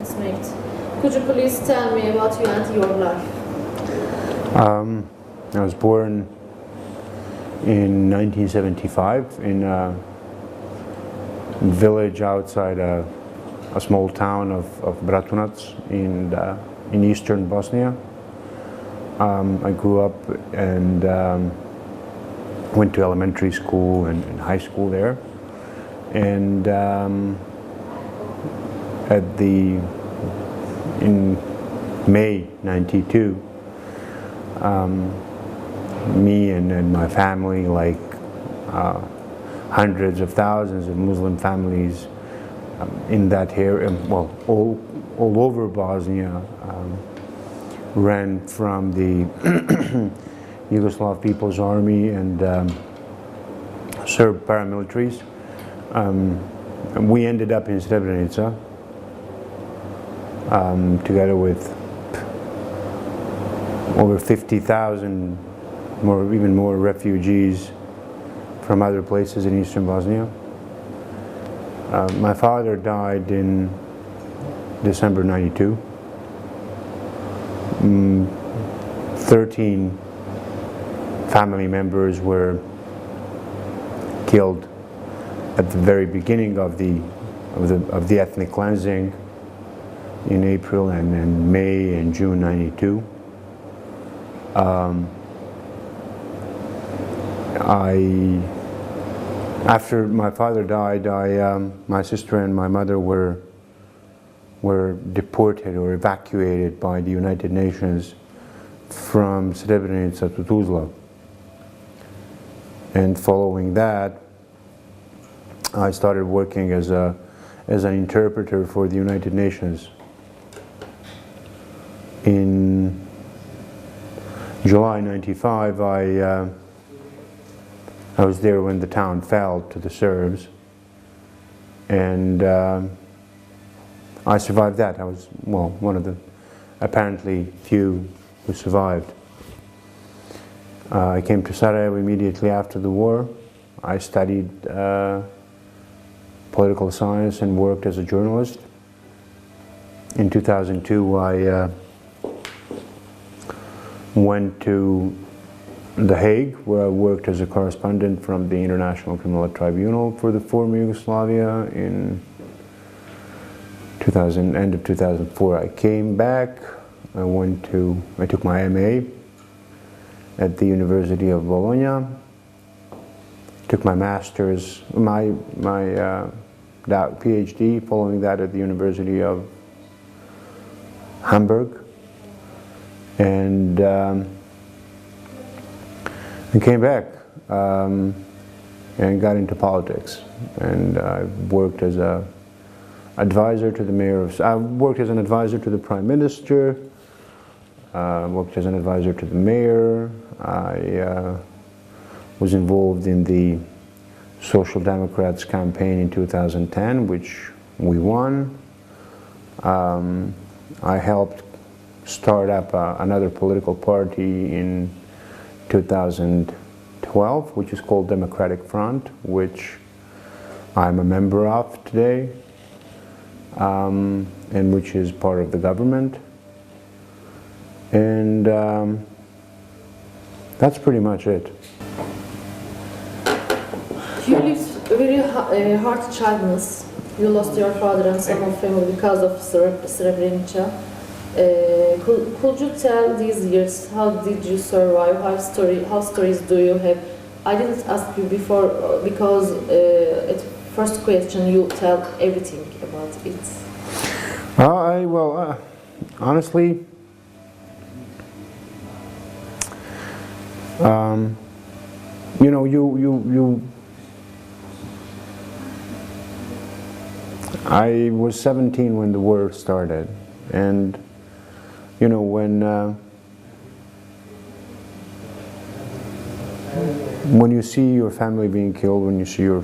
gemaakt. Could you please tell me about you and your life? I was born in 1975 in a village outside a small town of Bratunac in eastern Bosnia. I grew up and went to elementary school and high school there. And in May '92, me and my family, like hundreds of thousands of Muslim families in that area, well, all over Bosnia, ran from the Yugoslav People's Army and Serb paramilitaries. We ended up in Srebrenica together with over 50,000 even more refugees from other places in eastern Bosnia. My father died in December '92. 13 family members were killed at the very beginning of the ethnic cleansing in April and May and June '92. After my father died, my sister and my mother were deported or evacuated by the United Nations from Srebrenica to Tuzla. And following that, I started working as an interpreter for the United Nations. In July '95, I was there when the town fell to the Serbs, and I survived that. I was, well, one of the apparently few who survived. I came to Sarajevo immediately after the war. I studied political science and worked as a journalist. In 2002, I went to The Hague, where I worked as a correspondent from the International Criminal Tribunal for the former Yugoslavia. In end of 2004, I came back. I took my MA at the University of Bologna. Took my master's, my PhD following that at the University of Hamburg. And I came back and got into politics, and I worked as an advisor to the mayor of. I worked as an advisor to the prime minister. Worked as an advisor to the mayor. I was involved in the Social Democrats campaign in 2010, which we won. I helped start up another political party in 2012, which is called Democratic Front, which I'm a member of today, and which is part of the government. And that's pretty much it. You lived a very hard childhood. You lost your father and some of family because of Srebrenica. Could you tell these years, how did you survive? How stories do you have? I didn't ask you before because at first question you tell everything about it. Honestly, you know, I was 17 when the war started, and you know, when you see your family being killed, when you see your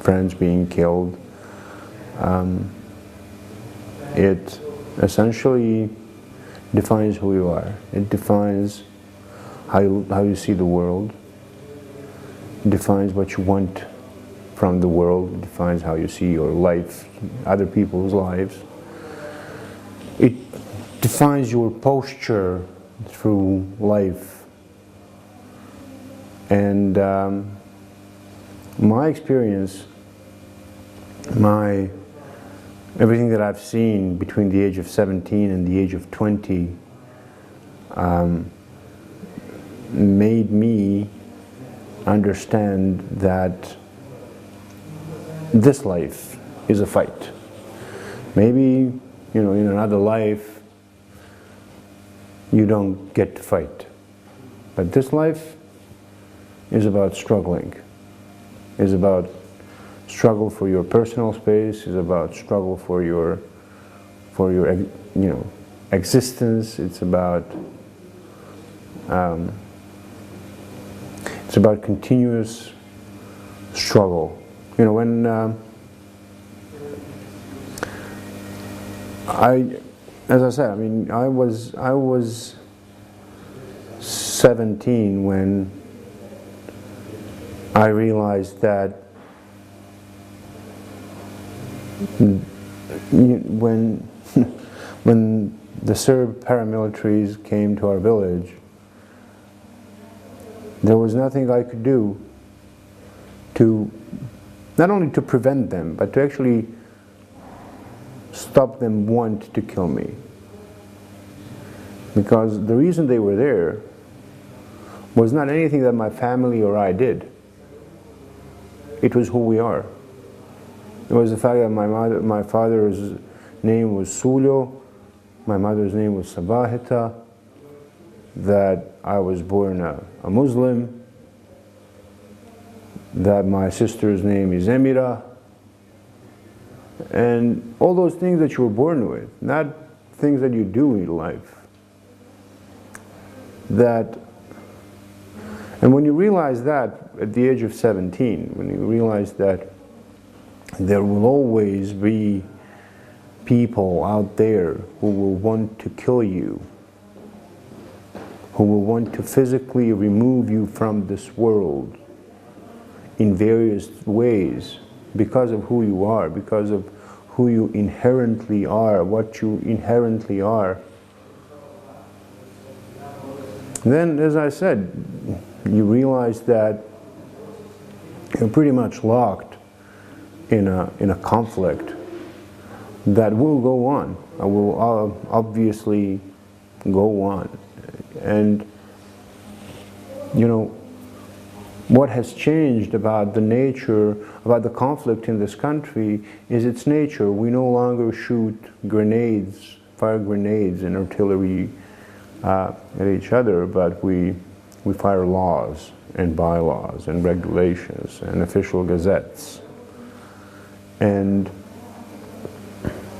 friends being killed, it essentially defines who you are. It defines how you see the world. It defines what you want from the world. It defines how you see your life, other people's lives. it defines your posture through life. And my experience, everything that I've seen between the age of 17 and the age of 20 made me understand that this life is a fight. Maybe, in another life you don't get to fight. But this life is about struggling. Is about struggle for your personal space, is about struggle for your existence. It's about continuous struggle. When as I said, I was 17 when I realized that when the Serb paramilitaries came to our village, there was nothing I could do to, not only to prevent them, but to actually stop them want to kill me. Because the reason they were there was not anything that my family or I did. It was who we are. It was the fact that my father's name was Suljo, my mother's name was Sabahita, that I was born a Muslim, that my sister's name is Emira, and all those things that you were born with, not things that you do in life. And when you realize that at the age of 17, when you realize that there will always be people out there who will want to kill you, who will want to physically remove you from this world in various ways because of who you are, because of who you inherently are, what you inherently are. Then, as I said, you realize that you're pretty much locked in a conflict that will go on, will obviously go on. And what has changed about the nature, about the conflict in this country is its nature. We no longer shoot grenades, fire grenades and artillery at each other, but we fire laws and bylaws and regulations and official gazettes. And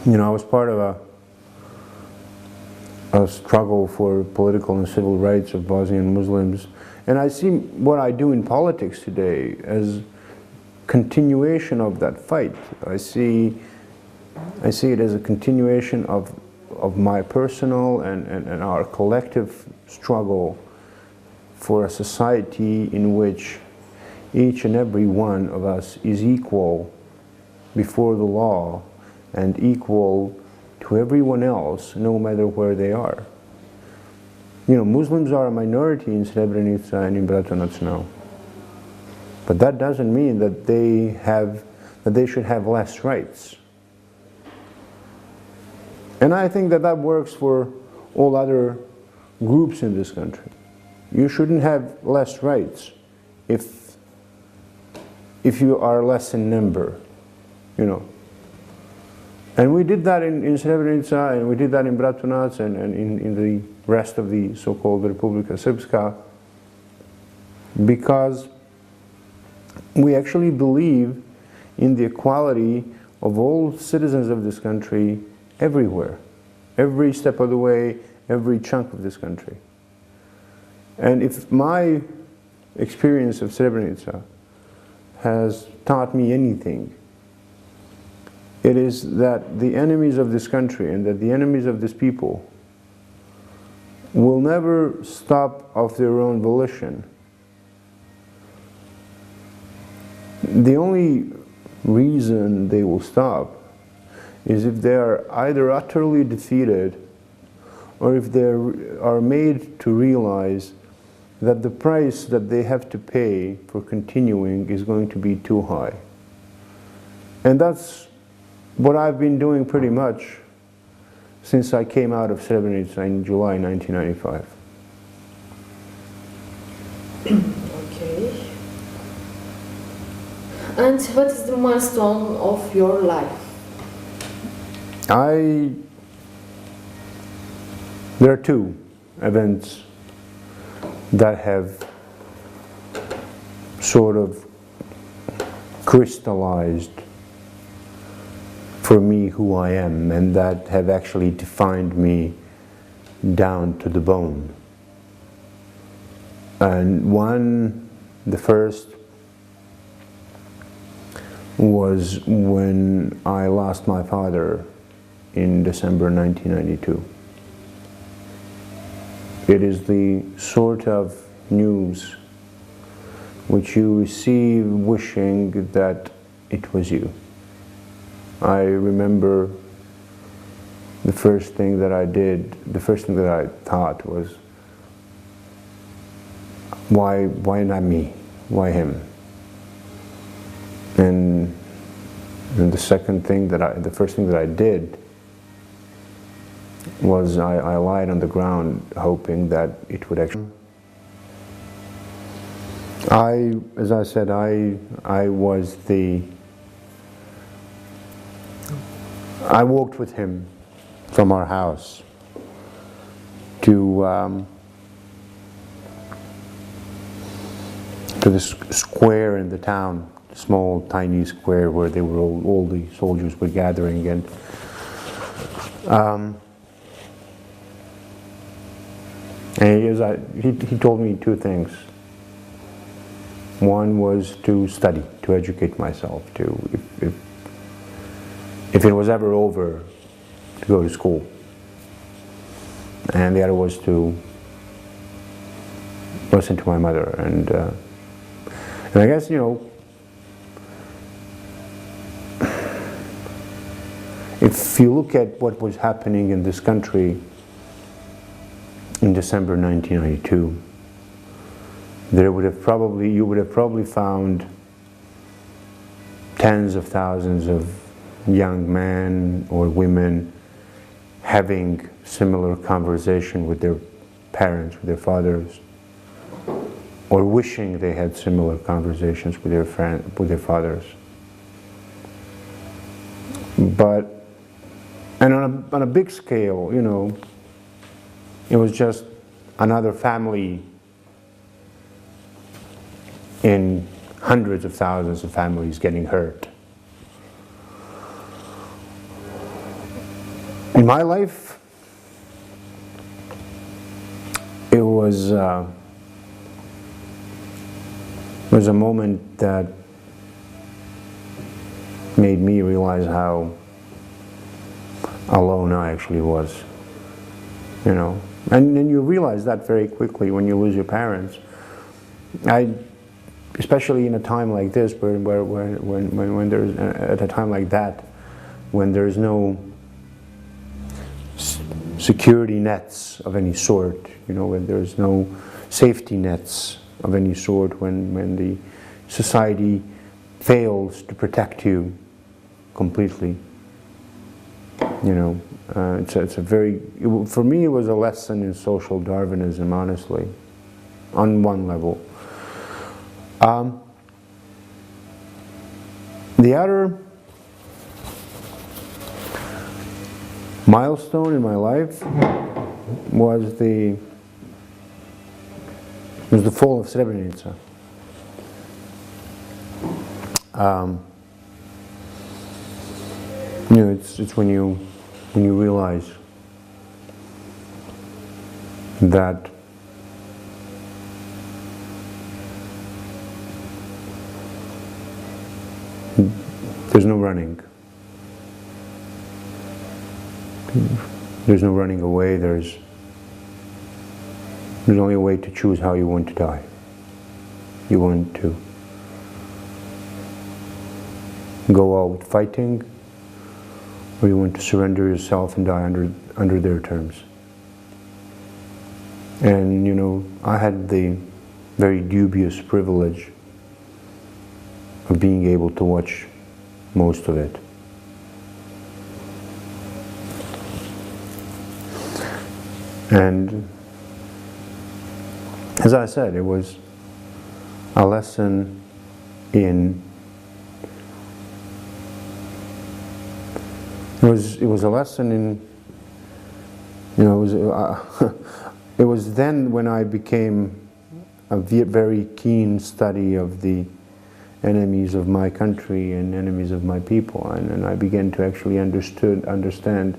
I was part of a struggle for political and civil rights of Bosnian Muslims, and I see what I do in politics today as continuation of that fight. I see it as a continuation of my personal and our collective struggle for a society in which each and every one of us is equal before the law and equal to everyone else, no matter where they are. Muslims are a minority in Srebrenica and in Bratunac now. But that doesn't mean that they should have less rights. And I think that works for all other groups in this country. You shouldn't have less rights if you are less in number, And we did that in Srebrenica, and we did that in Bratunac, and in the rest of the so-called Republika Srpska, because we actually believe in the equality of all citizens of this country everywhere, every step of the way, every chunk of this country. And if my experience of Srebrenica has taught me anything, it is that the enemies of this country and that the enemies of this people will never stop of their own volition. The only reason they will stop is if they are either utterly defeated or if they are made to realize that the price that they have to pay for continuing is going to be too high. And that's what I've been doing pretty much since I came out of Srebrenica in July 1995. Okay. And what is the milestone of your life? There are two events that have sort of crystallized for me who I am, and that have actually defined me down to the bone. And one, the first, was when I lost my father in December 1992. It is the sort of news which you receive wishing that it was you. I remember the first thing that I did, the first thing that I thought was, why not me? Why him? And the second thing the first thing that I did was I lied on the ground hoping that it would actually. As I said, I walked with him from our house to the square in the town, small tiny square where they were all the soldiers were gathering, and he told me two things. One was to study, to educate myself, if it was ever over, to go to school. And the other was to listen to my mother. And I guess, if you look at what was happening in this country in December 1992, you would have probably found tens of thousands of young men or women having similar conversation with their parents, with their fathers, or wishing they had similar conversations with their fathers. But, and on a big scale, it was just another family in hundreds of thousands of families getting hurt. In my life, it was a moment that made me realize how alone I actually was, And then you realize that very quickly when you lose your parents. Especially in a time like this, when there's at a time like that, when there's no security nets of any sort, when there's no safety nets of any sort, when the society fails to protect you completely, it's a very, for me it was a lesson in social Darwinism, honestly, on one level. The other milestone in my life was the fall of Srebrenica. It's when you realize that there's no running. There's no running away. There's only a way to choose how you want to die. You want to go out fighting, or you want to surrender yourself and die under their terms. And you know, I had the very dubious privilege of being able to watch most of it. And as I said, it was a lesson in it was a lesson in, you know, it was then when I became a very keen study of the enemies of my country and enemies of my people, and I began to actually understand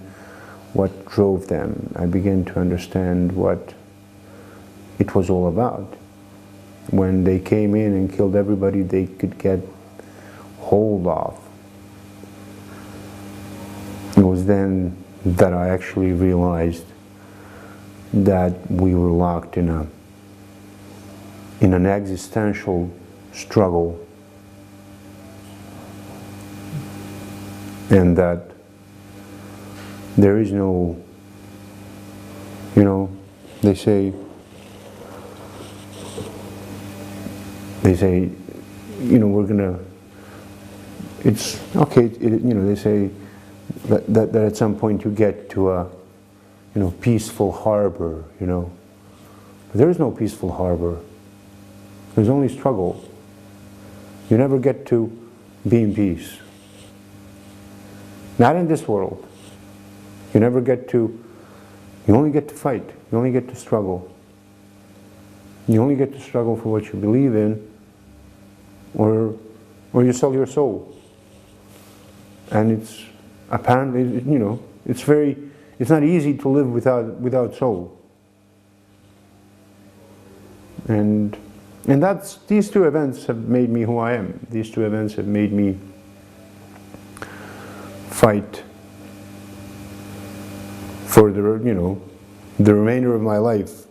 what drove them. I began to understand what it was all about. When they came in and killed everybody they could get hold of. It was then that I actually realized that we were locked in an existential struggle, and that there is no, you know, they say, you know, we're gonna, it's okay, you know, they say that at some point you get to a, you know, peaceful harbor, you know. But there is no peaceful harbor. There's only struggle. You never get to be in peace. Not in this world. You never get to, you only get to fight. You only get to struggle. You only get to struggle for what you believe in, or you sell your soul. And it's apparently, you know, it's not easy to live without soul. And these two events have made me who I am. These two events have made me fight for the remainder of my life.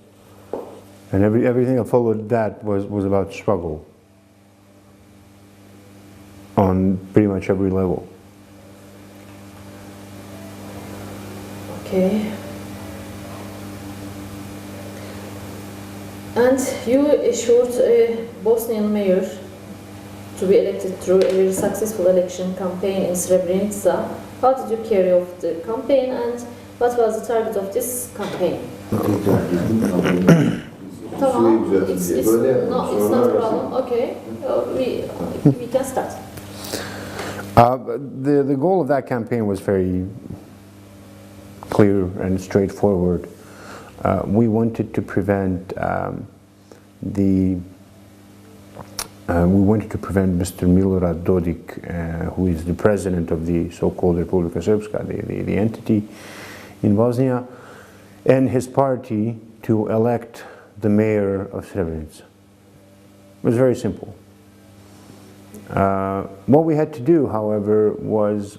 And everything that followed that was about struggle on pretty much every level. Okay. And you assured a Bosnian mayor to be elected through a very successful election campaign in Srebrenica. How did you carry off the campaign, and what was the target of this campaign? Tamam, it's not a problem. Okay, we can start. The goal of that campaign was very clear and straightforward. We wanted to prevent Mr. Milorad Dodik, who is the president of the so-called Republika Srpska, the entity in Bosnia, and his party to elect the mayor of Srebrenica. It was very simple. What we had to do, however, was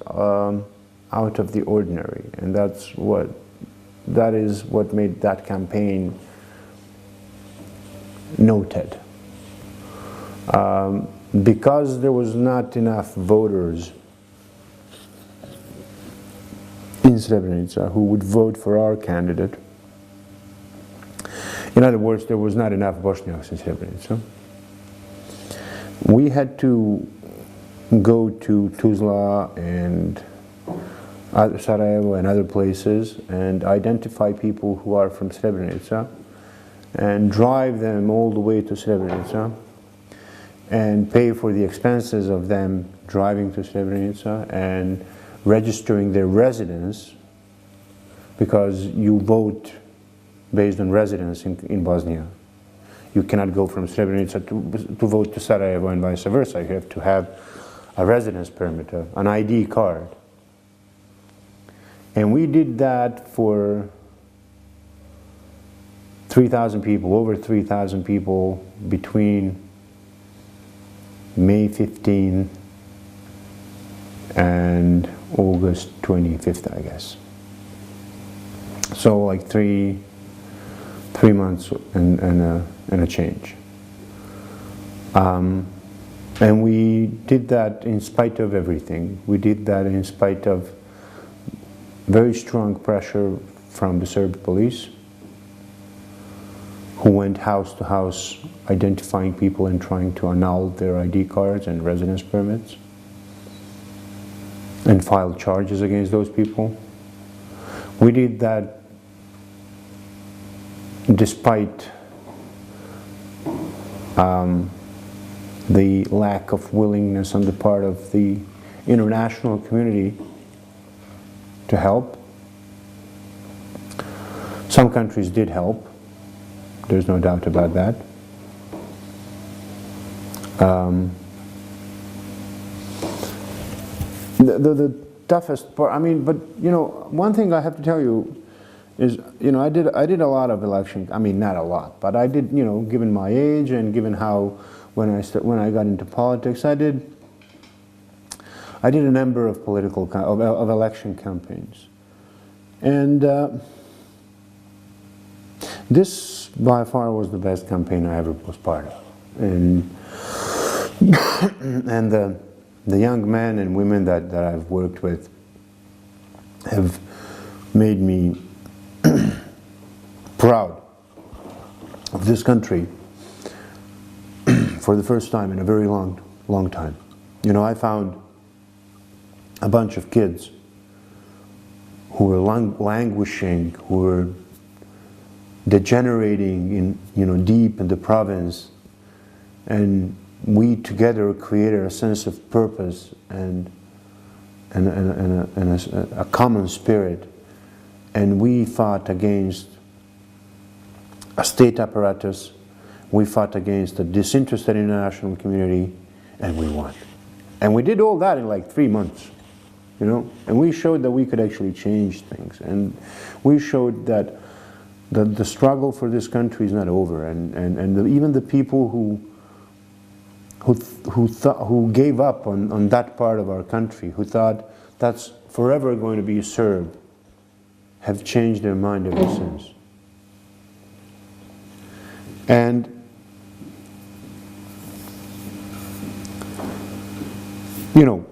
out of the ordinary, and that is what made that campaign noted. Because there was not enough voters in Srebrenica who would vote for our candidate. In other words, there was not enough Bosniaks in Srebrenica. We had to go to Tuzla and Sarajevo and other places and identify people who are from Srebrenica and drive them all the way to Srebrenica and pay for the expenses of them driving to Srebrenica and registering their residence, because you vote based on residence in Bosnia. You cannot go from Srebrenica to vote to Sarajevo and vice versa. You have to have a residence permit, an ID card. And we did that for 3,000 people, over 3,000 people between May 15 and August 25th, I guess. So like three months and a change. And we did that in spite of everything. We did that in spite of very strong pressure from the Serb police, who went house to house identifying people and trying to annul their ID cards and residence permits and filed charges against those people. We did that despite the lack of willingness on the part of the international community to help. Some countries did help, there's no doubt about that. The toughest part, I mean, but you know, one thing I have to tell you is, you know, I did a lot of election, I mean, not a lot, but I did, you know, given my age and given how, when I got into politics, I did a number of of election campaigns. And this by far was the best campaign I ever was part of. And and the young men and women that I've worked with have made me proud of this country for the first time in a very long time. You know, I found a bunch of kids who were languishing, who were degenerating in, you know, deep in the province, and we together created a sense of purpose and a common spirit, and we fought against a state apparatus, we fought against a disinterested international community, and we won. And we did all that in like 3 months, you know, and we showed that we could actually change things, and we showed that the struggle for this country is not over, and even the people who gave up on that part of our country, who thought that's forever going to be Serb, have changed their mind ever since. And you know,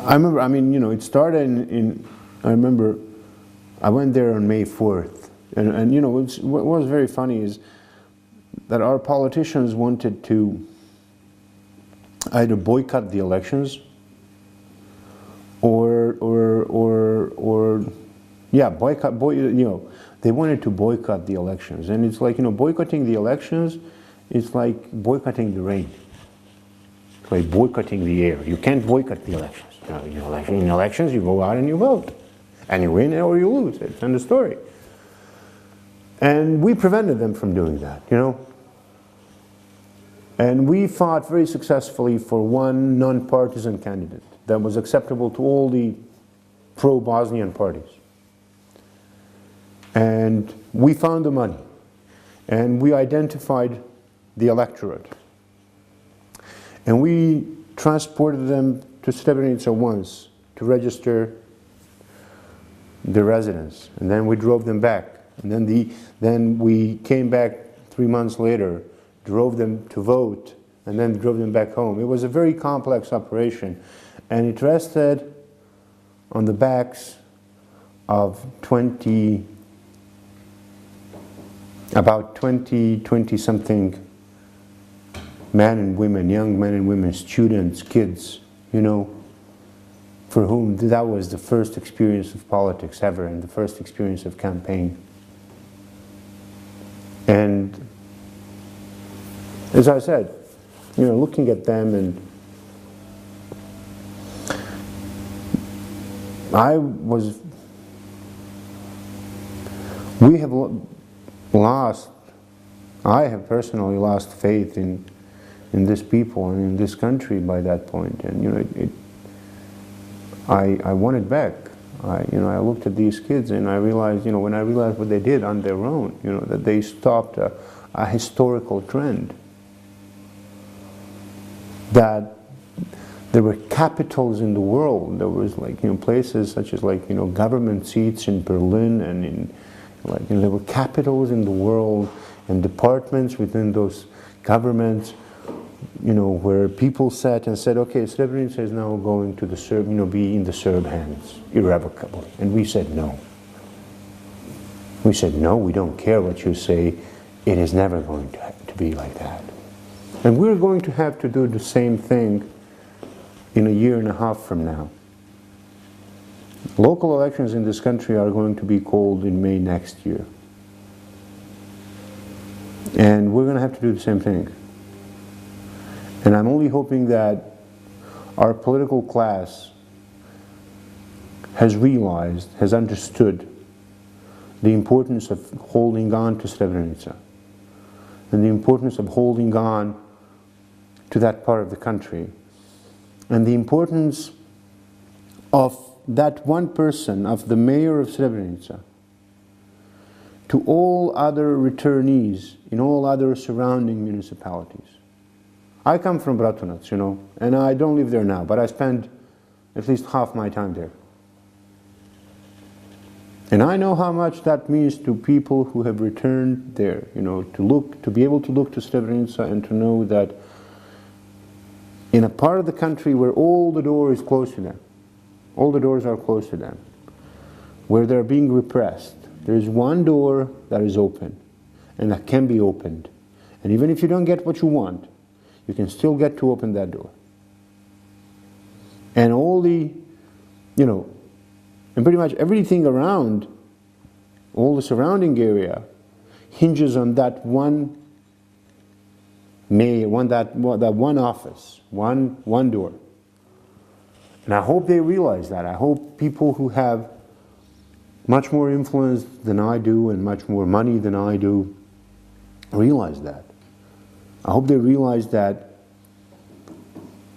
I remember, I mean, you know, it started I remember I went there on May 4th, and you know, what was very funny is that our politicians wanted to either boycott the elections or you know, they wanted to boycott the elections. And it's like, you know, boycotting the elections is like boycotting the rain. It's like boycotting the air. You can't boycott the elections. You know, in elections you go out and you vote, and you win or you lose. It's end of story. And we prevented them from doing that, you know. And we fought very successfully for one non-partisan candidate that was acceptable to all the pro-Bosnian parties. And we found the money, and we identified the electorate. And we transported them to Srebrenica once to register their residence, and then we drove them back. And then we came back 3 months later, drove them to vote, and then drove them back home. It was a very complex operation, and it rested on the backs of about 20-something men and women, young men and women, students, kids, you know, for whom that was the first experience of politics ever, and the first experience of campaign. And as I said, you know, looking at them, and I have personally lost faith in this people and in this country by that point. And you know, I want it back. You know, I looked at these kids and I realized, you know, when I realized what they did on their own, you know, that they stopped a historical trend. That there were capitals in the world. There was, like, you know, places such as, like, you know, government seats in Berlin, and in, like, you know, there were capitals in the world and departments within those governments you know, where people sat and said, okay, Srebrenica is now going to the Serb, you know, be in the Serb hands, irrevocably. And we said no. We said, no, we don't care what you say. It is never going to be like that. And we're going to have to do the same thing in a year and a half from now. Local elections in this country are going to be called in May next year. And we're going to have to do the same thing. And I'm only hoping that our political class has realized, has understood the importance of holding on to Srebrenica and the importance of holding on to that part of the country and the importance of that one person, of the mayor of Srebrenica, to all other returnees in all other surrounding municipalities. I come from Bratunac, you know, and I don't live there now, but I spend at least half my time there. And I know how much that means to people who have returned there, you know, to be able to look to Srebrenica and to know that in a part of the country where all the door is closed to them, all the doors are closed to them, where they're being repressed, there is one door that is open and that can be opened. And even if you don't get what you want, you can still get to open that door. And all the, you know, and pretty much everything around, all the surrounding area, hinges on that one mayor, that one office, one door. And I hope they realize that. I hope people who have much more influence than I do and much more money than I do realize that. I hope they realize that,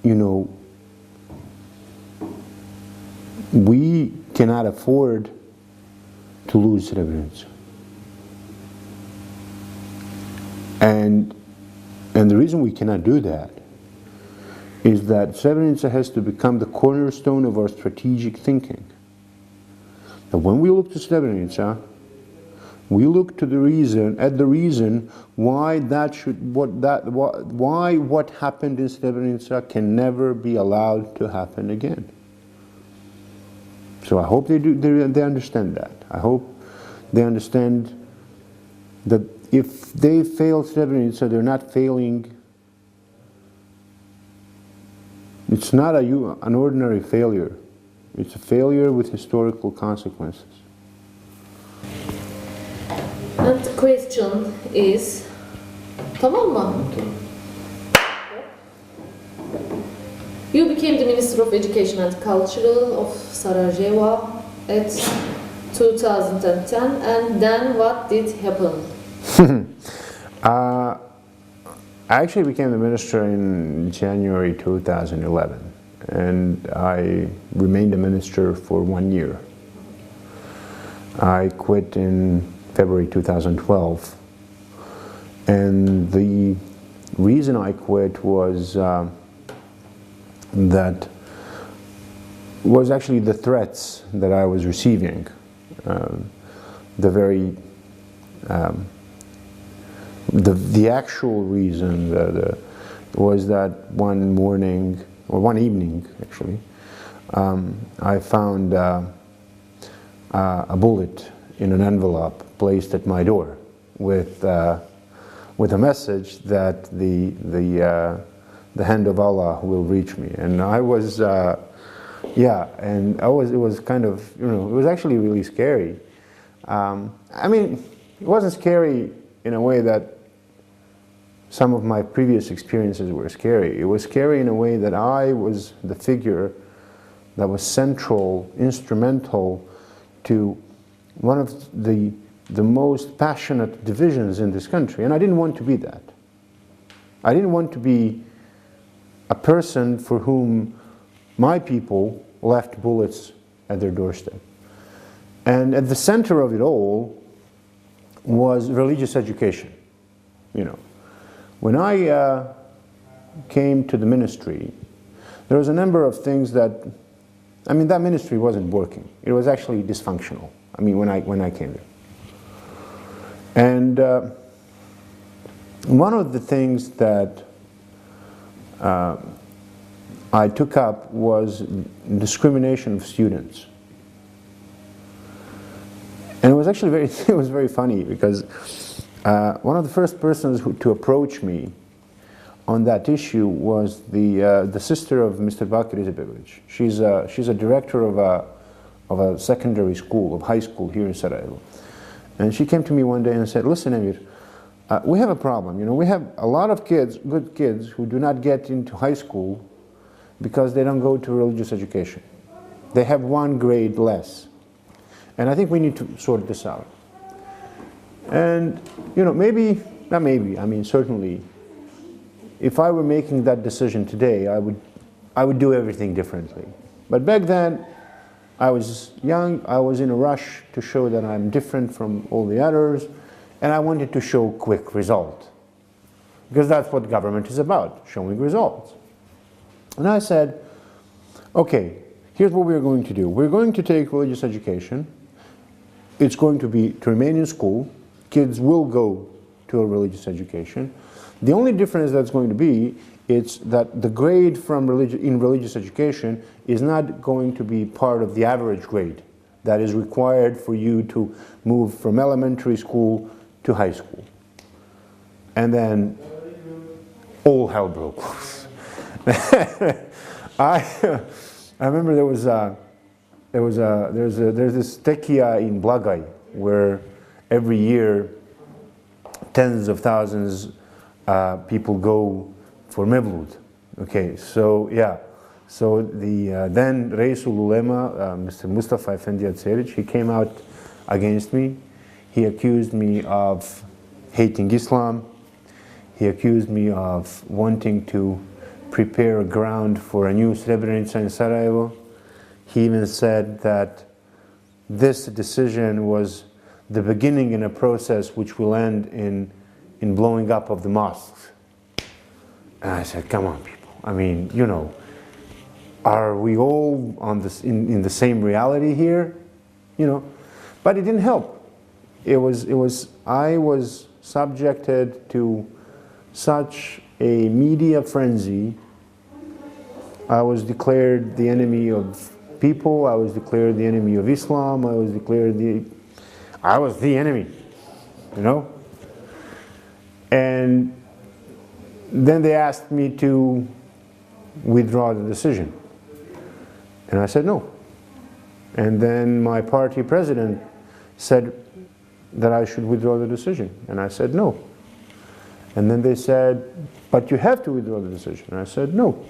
you know, we cannot afford to lose Srebrenica. And the reason we cannot do that is that Srebrenica has to become the cornerstone of our strategic thinking. That when we look to Srebrenica, we look to the reason, why what happened in Srebrenica can never be allowed to happen again. So I hope they understand that. I hope they understand that if they fail Srebrenica, they're not failing. It's not an ordinary failure. It's a failure with historical consequences. And the question is, tamam mı? You became the Minister of Education and Culture of Sarajevo at 2010, and then what did happen? I actually became the minister in January 2011, and I remained a minister for 1 year. I quit in February 2012, and the reason I quit was actually the threats that I was receiving. The actual reason was that one morning, or one evening actually, I found a bullet in an envelope placed at my door with a message that the hand of Allah will reach me. And I was, it was kind of, you know, it was actually really scary. I mean, it wasn't scary in a way that some of my previous experiences were scary. It was scary in a way that I was the figure that was central, instrumental to one of the most passionate divisions in this country. And I didn't want to be that. I didn't want to be a person for whom my people left bullets at their doorstep. And at the center of it all was religious education. You know, when I came to the ministry, there was a number of things that, I mean, that ministry wasn't working. It was actually dysfunctional. I mean, when I came there. And one of the things that I took up was discrimination of students. And it was actually very funny because one of the first persons to approach me on that issue was the sister of Mr. Bakir Izetbegovic. She's a director of a secondary school, of high school here in Sarajevo. And she came to me one day and said, "Listen, Emir, we have a problem. You know, we have a lot of kids, good kids, who do not get into high school because they don't go to religious education. They have one grade less. And I think we need to sort this out." And, you know, maybe, not maybe, I mean certainly, if I were making that decision today, I would do everything differently. But back then, I was young, I was in a rush to show that I'm different from all the others, and I wanted to show quick result. Because that's what government is about, showing results. And I said, okay, here's what we're going to do. We're going to take religious education. It's going to be to remain in school. Kids will go to a religious education. The only difference that's going to be, it's that the grade from in religious education is not going to be part of the average grade that is required for you to move from elementary school to high school. And then all hell broke loose. I remember there's this tekia in Blagaj where every year tens of thousands people go for Mevlud. Okay, so yeah, so the then Reisul Ulema, Mr. Mustafa Efendi Atseric, he came out against me. He accused me of hating Islam. He accused me of wanting to prepare a ground for a new Srebrenica in Sarajevo. He even said that this decision was the beginning in a process which will end in blowing up of the mosques. And I said, come on, people. I mean, you know, are we all on this in the same reality here? You know, but it didn't help. I was subjected to such a media frenzy. I was declared the enemy of people. I was declared the enemy of Islam. I was the enemy, you know? And then they asked me to withdraw the decision. And I said no. And then my party president said that I should withdraw the decision. And I said no. And then they said, but you have to withdraw the decision. And I said no.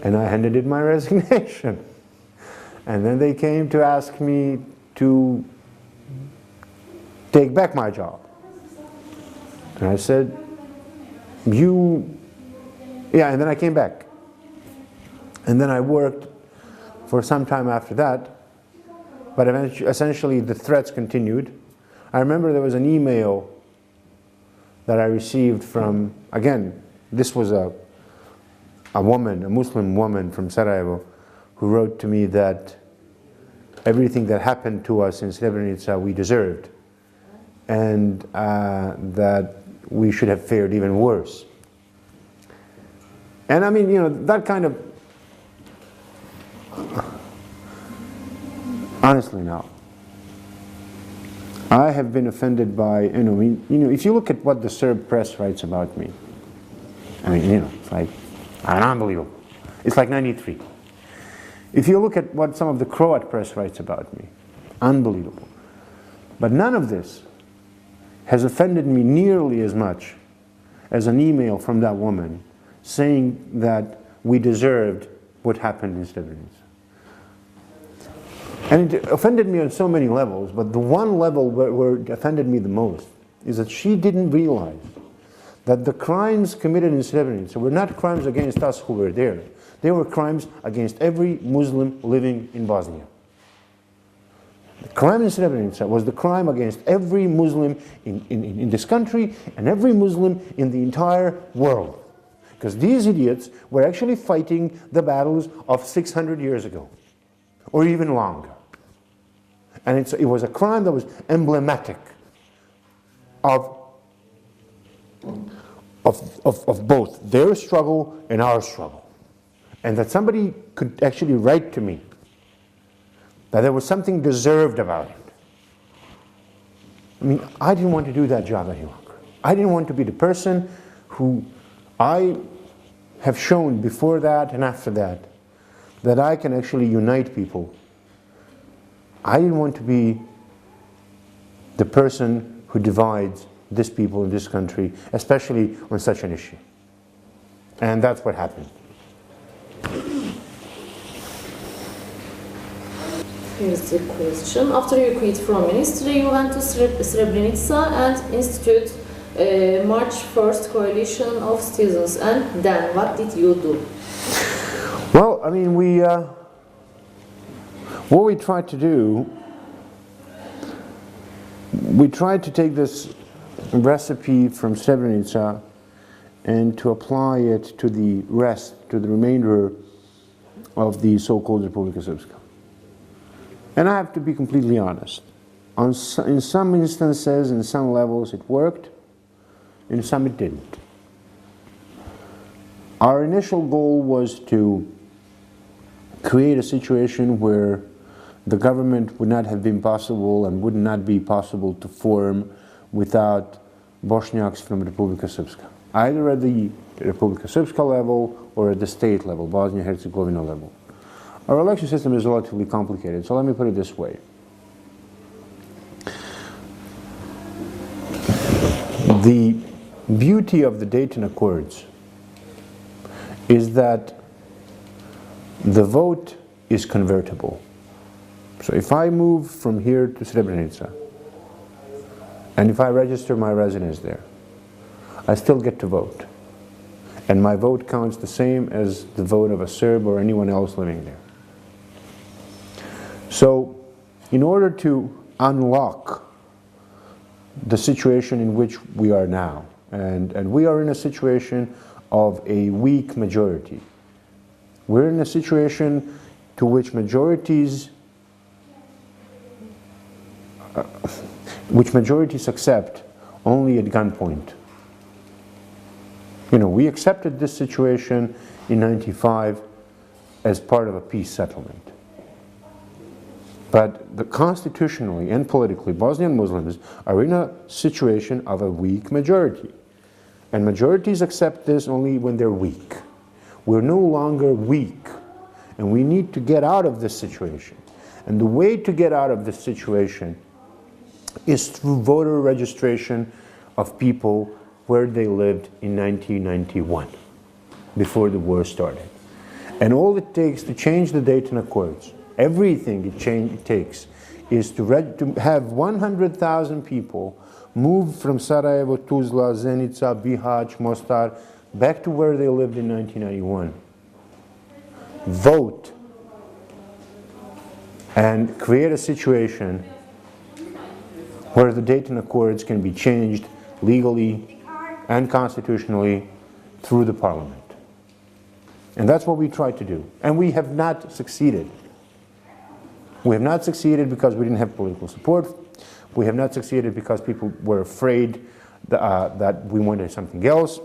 And I handed in my resignation. And then they came to ask me to take back my job. And I said, and then I came back. And then I worked for some time after that, but essentially the threats continued. I remember there was an email that I received from, again, this was a woman, a Muslim woman from Sarajevo, who wrote to me that everything that happened to us in Srebrenica we deserved, and that we should have fared even worse. And I mean, you know, that kind of, honestly now, I have been offended by, you know, if you look at what the Serb press writes about me, I mean, you know, it's like, unbelievable. It's like 93. If you look at what some of the Croat press writes about me, unbelievable. But none of this has offended me nearly as much as an email from that woman saying that we deserved what happened in Srebrenica. And it offended me on so many levels, but the one level where it offended me the most is that she didn't realize that the crimes committed in Srebrenica were not crimes against us who were there. They were crimes against every Muslim living in Bosnia. The crime in Srebrenica was the crime against every Muslim in this country and every Muslim in the entire world. Because these idiots were actually fighting the battles of 600 years ago, or even longer. And it was a crime that was emblematic of of both their struggle and our struggle. And that somebody could actually write to me that there was something deserved about it. I mean, I didn't want to do that job any longer. I didn't want to be the person who I have shown before that and after that I can actually unite people. I didn't want to be the person who divides this people in this country, especially on such an issue. And that's what happened. Here's the question. After you quit from ministry, you went to Srebrenica and instituted March 1st Coalition of Citizens. And then, what did you do? Well, I mean, what we tried to do, we tried to take this recipe from Srebrenica and to apply it to the remainder of the so-called Republika Srpska. And I have to be completely honest. In some instances, in some levels, it worked. In some, it didn't. Our initial goal was to create a situation where the government would not have been possible and would not be possible to form without Bosniaks from Republika Srpska, either at the Republika Srpska level or at the state level, Bosnia-Herzegovina level. Our election system is relatively complicated, so let me put it this way. The beauty of the Dayton Accords is that the vote is convertible. So if I move from here to Srebrenica, and if I register my residence there, I still get to vote. And my vote counts the same as the vote of a Serb or anyone else living there. So, in order to unlock the situation in which we are now, and we are in a situation of a weak majority. We're in a situation to which majorities accept only at gunpoint. You know, we accepted this situation in '95 as part of a peace settlement. But constitutionally and politically, Bosnian Muslims are in a situation of a weak majority. And majorities accept this only when they're weak. We're no longer weak, and we need to get out of this situation. And the way to get out of this situation is through voter registration of people where they lived in 1991, before the war started. And all it takes to change the Dayton Accords, everything it takes, is to have 100,000 people move from Sarajevo, Tuzla, Zenica, Bihać, Mostar, back to where they lived in 1991. Vote and create a situation where the Dayton Accords can be changed legally and constitutionally through the parliament. And that's what we tried to do. And we have not succeeded. We have not succeeded because we didn't have political support. We have not succeeded because people were afraid that we wanted something else.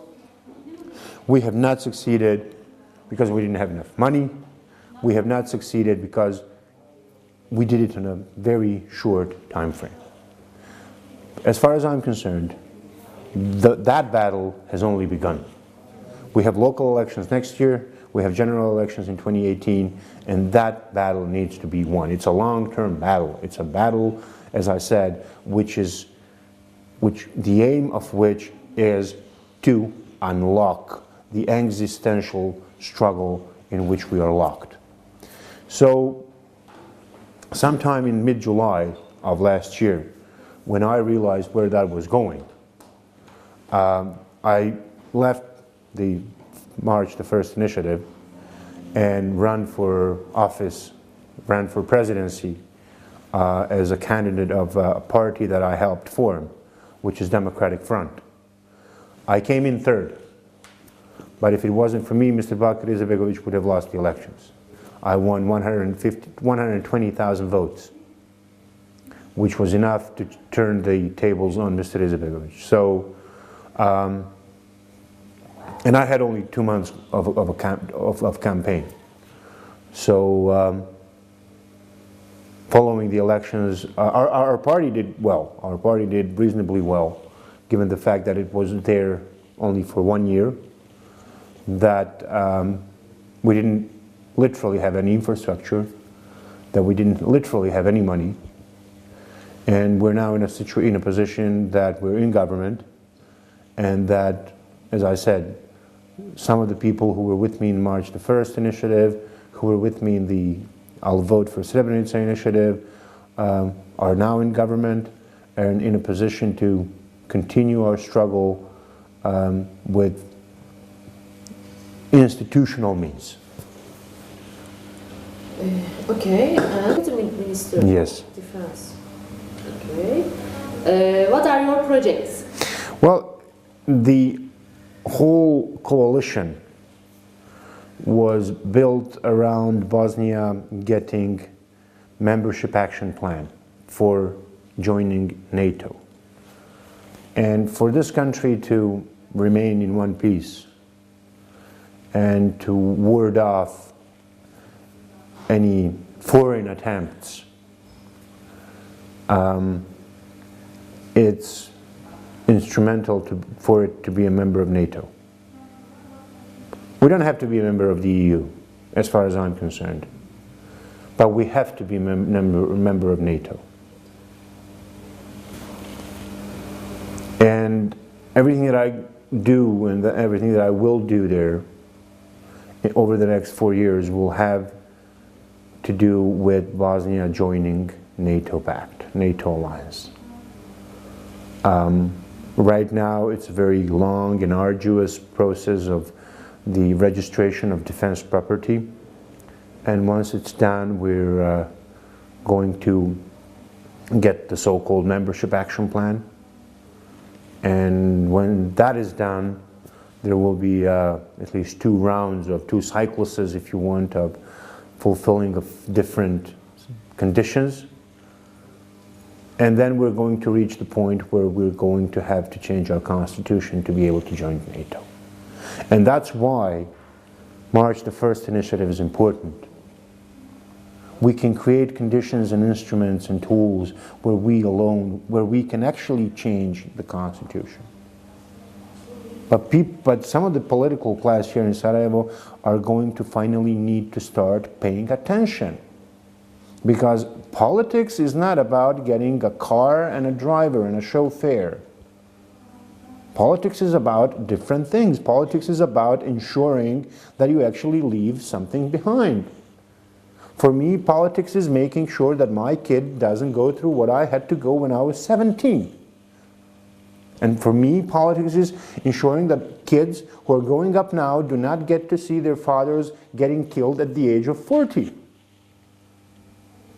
We have not succeeded because we didn't have enough money. We have not succeeded because we did it in a very short time frame. As far as I'm concerned, that battle has only begun. We have local elections next year. We have general elections in 2018, and that battle needs to be won. It's a long-term battle. It's a battle, as I said, which the aim of which is to unlock the existential struggle in which we are locked. So, sometime in mid-July of last year, when I realized where that was going, I left the March the 1st initiative and ran for office, ran for presidency as a candidate of a party that I helped form, which is Democratic Front. I came in third, but if it wasn't for me, Mr. Bakir Izetbegović would have lost the elections. I won 120,000 votes, which was enough to turn the tables on Mr. Izetbegović. So And I had only 2 months of campaign. So following the elections, our party did well. Our party did reasonably well, given the fact that it was there only for 1 year, that we didn't literally have any infrastructure, that we didn't literally have any money, and we're now in a position that we're in government, and that, as I said, some of the people who were with me in March the 1st initiative, who were with me in the I'll Vote for Srebrenica initiative, are now in government and in a position to continue our struggle with institutional means. Okay, and the Minister Yes. of Defense. Okay. What are your projects? Well, the whole coalition was built around Bosnia getting membership action plan for joining NATO. And for this country to remain in one piece and to ward off any foreign attempts, it's instrumental for it to be a member of NATO. We don't have to be a member of the EU, as far as I'm concerned, but we have to be a member of NATO. And everything that I do and everything that I will do there over the next 4 years will have to do with Bosnia joining NATO Pact, NATO alliance. Right now it's a very long and arduous process of the registration of defense property, and once it's done we're going to get the so-called membership action plan, and when that is done there will be at least 2 rounds of 2 cycluses, if you want, of fulfilling of different conditions, and then we're going to reach the point where we're going to have to change our constitution to be able to join NATO. And that's why March the 1st initiative is important. We can create conditions and instruments and tools where we can actually change the constitution. But some of the political class here in Sarajevo are going to finally need to start paying attention. Because politics is not about getting a car and a driver and a chauffeur. Politics is about different things. Politics is about ensuring that you actually leave something behind. For me, politics is making sure that my kid doesn't go through what I had to go when I was 17. And for me, politics is ensuring that kids who are growing up now do not get to see their fathers getting killed at the age of 40.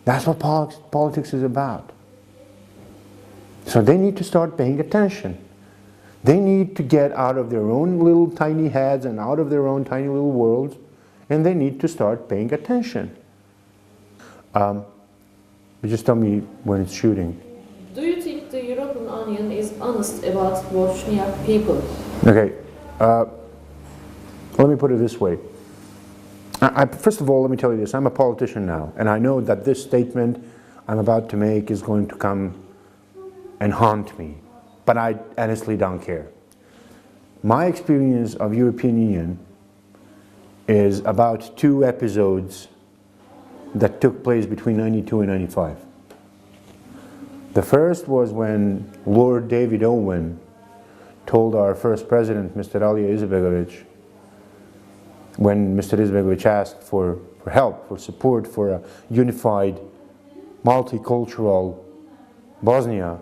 That's what politics is about. So they need to start paying attention. They need to get out of their own little tiny heads and out of their own tiny little worlds, and they need to start paying attention. Just tell me when it's shooting. Do you think the European Union is honest about Bosniak people? Okay, let me put it this way. First of all, let me tell you this. I'm a politician now, and I know that this statement I'm about to make is going to come and haunt me, but I honestly don't care. My experience of European Union is about 2 episodes that took place between 92 and 95. The first was when Lord David Owen told our first president, Mr. Alija Izetbegović, when Mr. Izetbegović asked for help, for support, for a unified, multicultural Bosnia,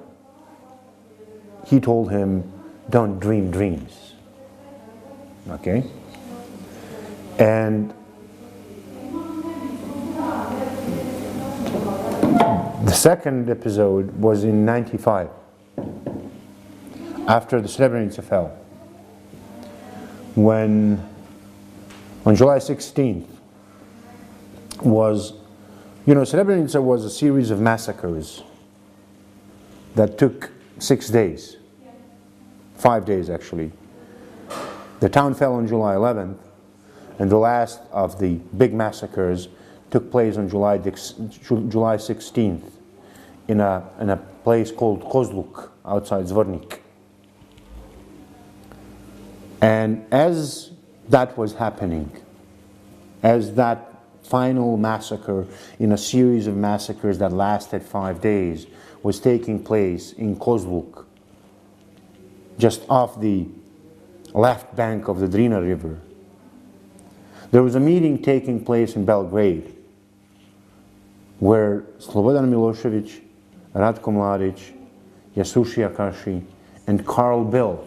he told him, don't dream dreams. Okay? And the second episode was in 95, after the Srebrenica fell, when on July 16th was, Srebrenica was a series of massacres that took 6 days, 5 days actually, The town fell on July 11th, and the last of the big massacres took place on July 16th in a place called Kozluk outside Zvornik. And as that was happening, as that final massacre in a series of massacres that lasted 5 days was taking place in Kozluk, just off the left bank of the Drina River, there was a meeting taking place in Belgrade where Slobodan Milošević, Ratko Mladić, Yasushi Akashi, and Karl Bildt,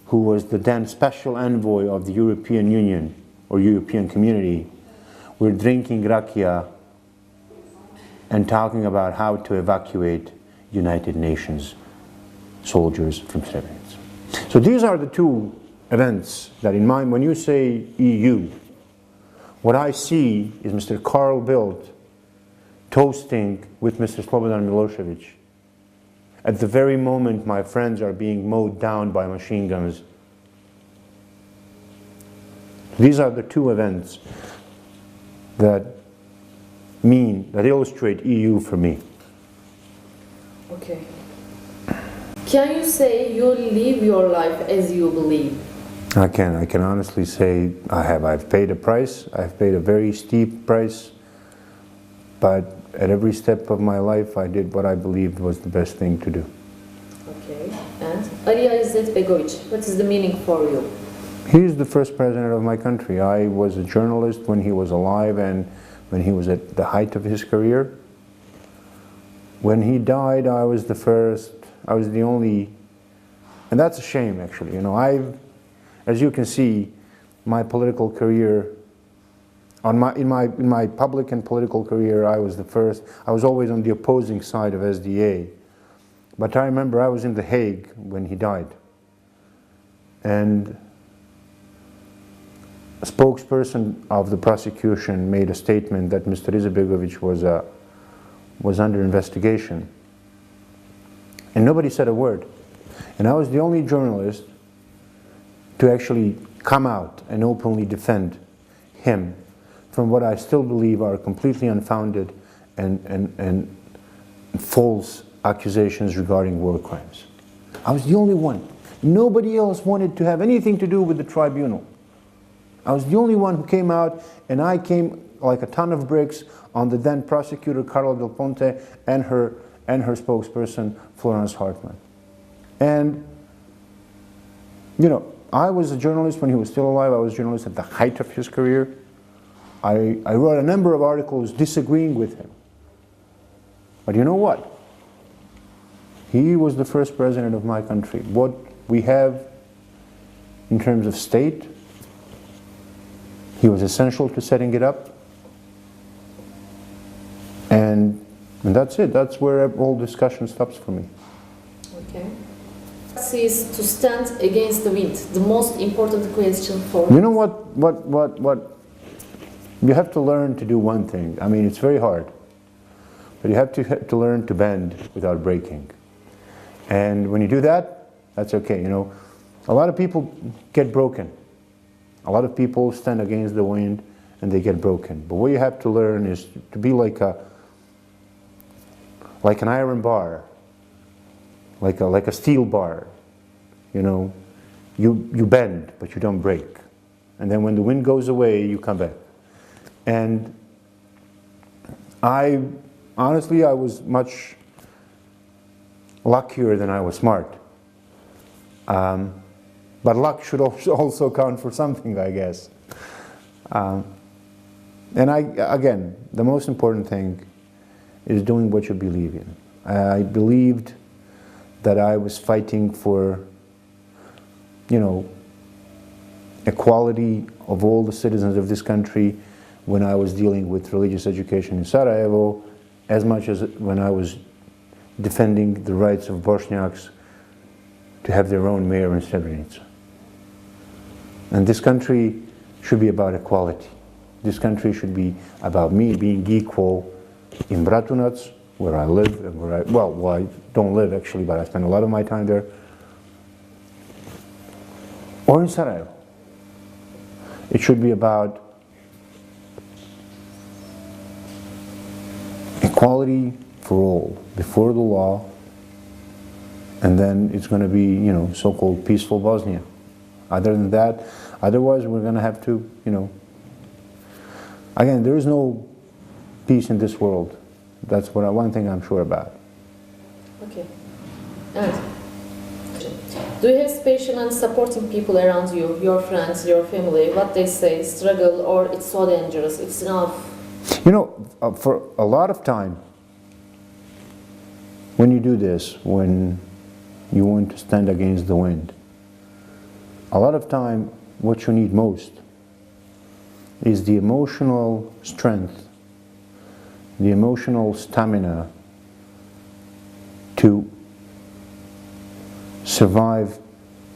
who was the then special envoy of the European Union or European Community, were drinking rakia and talking about how to evacuate United Nations soldiers from Srebrenica. So these are the two events that in mind, when you say EU, what I see is Mr. Karl Bildt toasting with Mr. Slobodan Milošević at the very moment my friends are being mowed down by machine guns. These are the two events that illustrate EU for me. Okay. Can you say you live your life as you believe? I can honestly say I've paid a price. I've paid a very steep price, but at every step of my life I did what I believed was the best thing to do. Okay. And Alija Izetbegović, what is the meaning for you? He is the first president of my country. I was a journalist when he was alive and when he was at the height of his career. When he died, I was the first, I was the only, and that's a shame actually. You know, as you can see, my political career, in my public and political career, I was the first. I was always on the opposing side of SDA. But I remember I was in The Hague when he died. And a spokesperson of the prosecution made a statement that Mr. Izetbegović was under investigation. And nobody said a word. And I was the only journalist to actually come out and openly defend him from what I still believe are completely unfounded and false accusations regarding war crimes. I was the only one. Nobody else wanted to have anything to do with the tribunal. I was the only one who came out, and I came like a ton of bricks on the then prosecutor Carla Del Ponte and her spokesperson Florence Hartmann. And you know, I was a journalist when he was still alive. I was a journalist at the height of his career. I wrote a number of articles disagreeing with him. But you know what? He was the first president of my country. What we have in terms of state, he was essential to setting it up. And that's it. That's where all discussion stops for me. Okay. Is to stand against the wind the most important question for you know what you have to learn to do one thing. I mean, it's very hard, but you have to learn to bend without breaking. And when you do that, that's okay. You know, a lot of people get broken. A lot of people stand against the wind and they get broken. But what you have to learn is to be like an iron bar. Like a steel bar, you know, you bend, but you don't break. And then when the wind goes away, you come back. And honestly, I was much luckier than I was smart. But luck should also count for something, I guess. And again, the most important thing is doing what you believe in. I believed that I was fighting for, you know, equality of all the citizens of this country when I was dealing with religious education in Sarajevo, as much as when I was defending the rights of Bosniaks to have their own mayor in Srebrenica. And this country should be about equality. This country should be about me being equal in Bratunac, where I live, and where I don't live actually, but I spend a lot of my time there. or in Sarajevo. It should be about equality for all before the law, and then it's going to be, you know, so-called peaceful Bosnia. Other than that, otherwise we're going to have to, you know, again, there is no peace in this world. That's one thing I'm sure about. Okay. Evet. Do you have special and supporting people around you, your friends, your family, what they say, struggle, or it's so dangerous, it's enough? You know, for a lot of time, when you do this, when you want to stand against the wind, a lot of time what you need most is the emotional strength, the emotional stamina to survive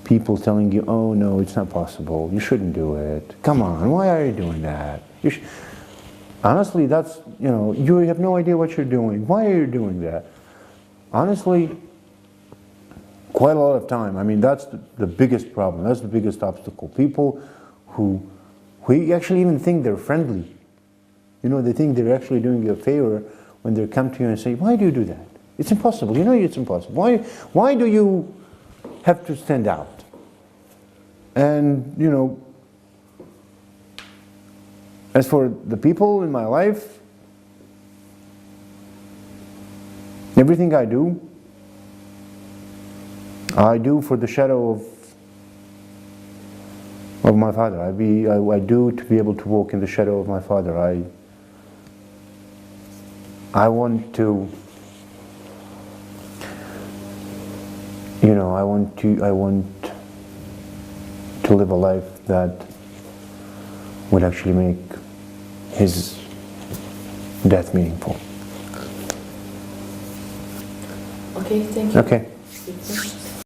people telling you, oh no, it's not possible, you shouldn't do it, come on, why are you doing that? Honestly, that's, you know, you have no idea what you're doing, why are you doing that? Honestly, quite a lot of time, I mean, that's the biggest problem, that's the biggest obstacle. People who actually even think they're friendly, you know, they think they're actually doing you a favor when they come to you and say, why do you do that? It's impossible, you know it's impossible. Why do you have to stand out? And, you know, as for the people in my life, everything I do for the shadow of my father. I do to be able to walk in the shadow of my father. I want to, you know, I want to live a life that would actually make his death meaningful. Okay, thank you. Okay. Bitti.